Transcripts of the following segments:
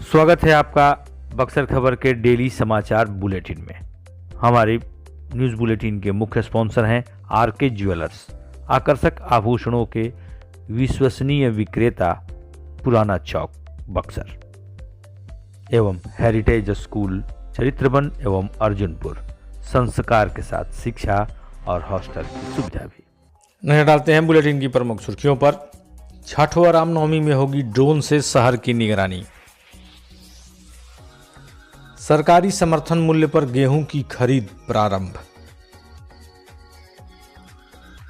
स्वागत है आपका बक्सर खबर के डेली समाचार बुलेटिन में। हमारे न्यूज़ बुलेटिन के मुख्य स्पॉन्सर हैं आरके ज्वेलर्स, आकर्षक आभूषणों के विश्वसनीय विक्रेता, पुराना चौक बक्सर, एवं हेरिटेज स्कूल चरित्रवन एवं अर्जुनपुर, संस्कार के साथ शिक्षा और हॉस्टल की सुविधा भी। नजर डालते हैं बुलेटिन की प्रमुख सुर्खियों पर। छठवां रामनवमी में होगी ड्रोन से शहर की निगरानी। सरकारी समर्थन मूल्य पर गेहूं की खरीद प्रारंभ।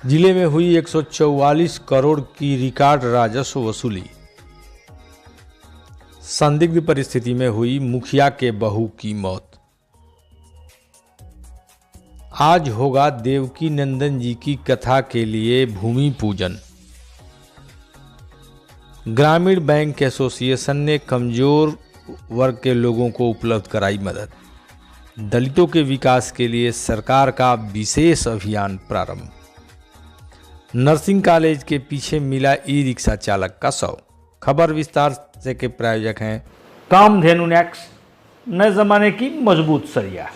जिले में हुई 144 करोड़ की रिकॉर्ड राजस्व वसूली। संदिग्ध परिस्थिति में हुई मुखिया के बहू की मौत। आज होगा देवकी नंदन जी की कथा के लिए भूमि पूजन। ग्रामीण बैंक एसोसिएशन ने कमजोर वर्ग के लोगों को उपलब्ध कराई मदद। दलितों के विकास के लिए सरकार का विशेष अभियान प्रारंभ। नर्सिंग कॉलेज के पीछे मिला ई रिक्शा चालक का शव। खबर विस्तार से के प्रायोजक हैं कामधेनु नेक्स, नए जमाने की मजबूत सरिया।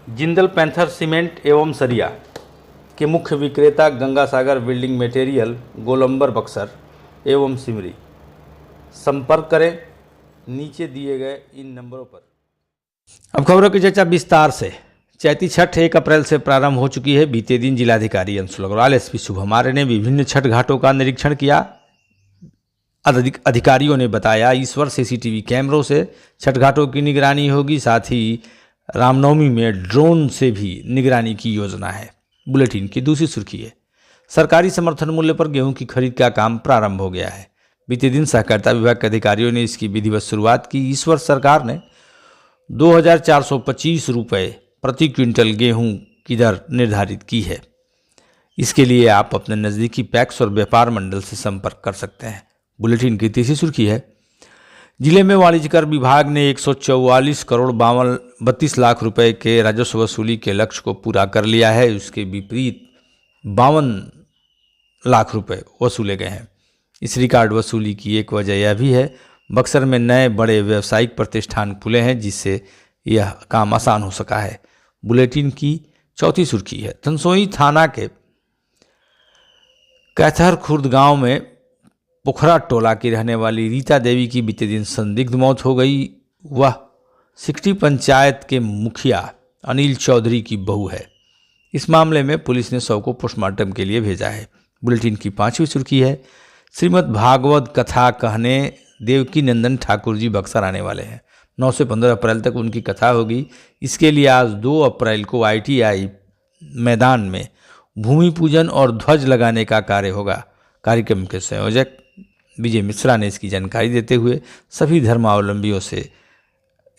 जिंदल पैंथर सीमेंट एवं सरिया के मुख्य विक्रेता गंगा सागर बिल्डिंग मटेरियल, गोलंबर बक्सर एवं सिमरी। संपर्क करें नीचे दिए गए इन नंबरों पर। अब खबरों की चर्चा विस्तार से। चैती छठ 1 अप्रैल से प्रारंभ हो चुकी है। बीते दिन जिलाधिकारी अंशुल अग्रवाल, एसपी शुभम आर्य ने विभिन्न छठ घाटों का निरीक्षण किया। अधिकारियों ने बताया इस वर्ष सीसीटीवी कैमरों से छठ घाटों की निगरानी होगी, साथ ही रामनवमी में ड्रोन से भी निगरानी की योजना है। बुलेटिन की दूसरी सुर्खी है सरकारी समर्थन मूल्य पर गेहूं की खरीद का काम प्रारंभ हो गया है। बीते दिन सहकारिता विभाग के अधिकारियों ने इसकी विधिवत शुरुआत की। इस वर्ष सरकार ने 2425 रुपये प्रति क्विंटल गेहूं की दर निर्धारित की है। इसके लिए आप अपने नज़दीकी पैक्स और व्यापार मंडल से संपर्क कर सकते हैं। बुलेटिन की तीसरी सुर्खी है जिले में वाणिज्य कर विभाग ने 144 करोड़ 32 लाख रुपए के राजस्व वसूली के लक्ष्य को पूरा कर लिया है। उसके विपरीत 52 लाख रुपए वसूले गए हैं। इस रिकॉर्ड वसूली की एक वजह यह भी है बक्सर में नए बड़े व्यावसायिक प्रतिष्ठान खुले हैं, जिससे यह काम आसान हो सका है। बुलेटिन की चौथी सुर्खी है धनसोई थाना के कैथर खुर्द गांव में पोखरा टोला की रहने वाली रीता देवी की बीते दिन संदिग्ध मौत हो गई। वह सिकटी पंचायत के मुखिया अनिल चौधरी की बहू है। इस मामले में पुलिस ने शव को पोस्टमार्टम के लिए भेजा है। बुलेटिन की पांचवी सुर्खी है श्रीमद् भागवत कथा कहने देवकी नंदन ठाकुर जी बक्सर आने वाले हैं। 9 से 15 अप्रैल तक उनकी कथा होगी। इसके लिए आज 2 अप्रैल को ITI मैदान में भूमि पूजन और ध्वज लगाने का कार्य होगा। कार्यक्रम के संयोजक विजय मिश्रा ने इसकी जानकारी देते हुए सभी धर्मावलंबियों से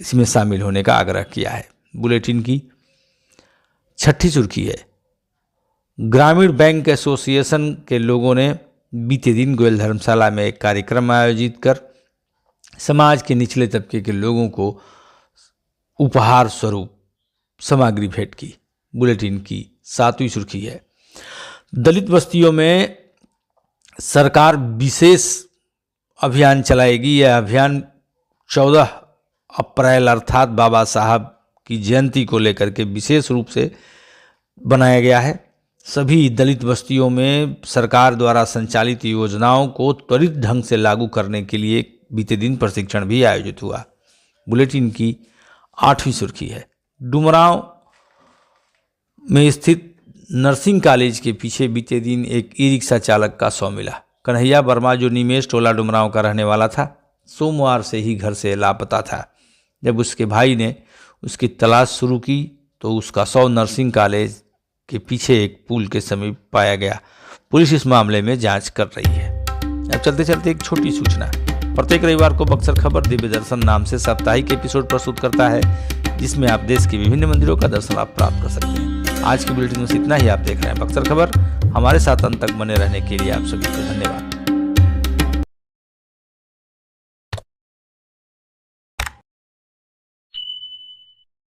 इसमें शामिल होने का आग्रह किया है। बुलेटिन की छठी सुर्खी है ग्रामीण बैंक एसोसिएशन के लोगों ने बीते दिन गोयल धर्मशाला में एक कार्यक्रम आयोजित कर समाज के निचले तबके के लोगों को उपहार स्वरूप सामग्री भेंट की। बुलेटिन की 7वीं सुर्खी है दलित बस्तियों में सरकार विशेष अभियान चलाएगी। यह अभियान 14 अप्रैल अर्थात बाबा साहब की जयंती को लेकर के विशेष रूप से बनाया गया है। सभी दलित बस्तियों में सरकार द्वारा संचालित योजनाओं को त्वरित ढंग से लागू करने के लिए बीते दिन प्रशिक्षण भी आयोजित हुआ। बुलेटिन की 8वीं सुर्खी है डुमरांव में स्थित नर्सिंग कॉलेज के पीछे बीते दिन एक ई रिक्शा चालक का शव मिला। कन्हैया वर्मा, जो निमेश टोला डुमरांव का रहने वाला था, सोमवार से ही घर से लापता था। जब उसके भाई ने उसकी तलाश शुरू की तो उसका शव नर्सिंग कॉलेज के पीछे एक पुल के समीप पाया गया। पुलिस इस मामले में जांच कर रही है। अब चलते चलते एक छोटी सूचना। प्रत्येक रविवार को बक्सर खबर दिव्य दर्शन नाम से साप्ताहिक एपिसोड प्रस्तुत करता है, जिसमें आप देश के विभिन्न मंदिरों का दर्शन आप प्राप्त कर सकते हैं। आज की बुलेटिन में इतना ही। आप देख रहे हैं बक्सर खबर। हमारे साथ अंत तक बने रहने के लिए आप सभी को धन्यवाद।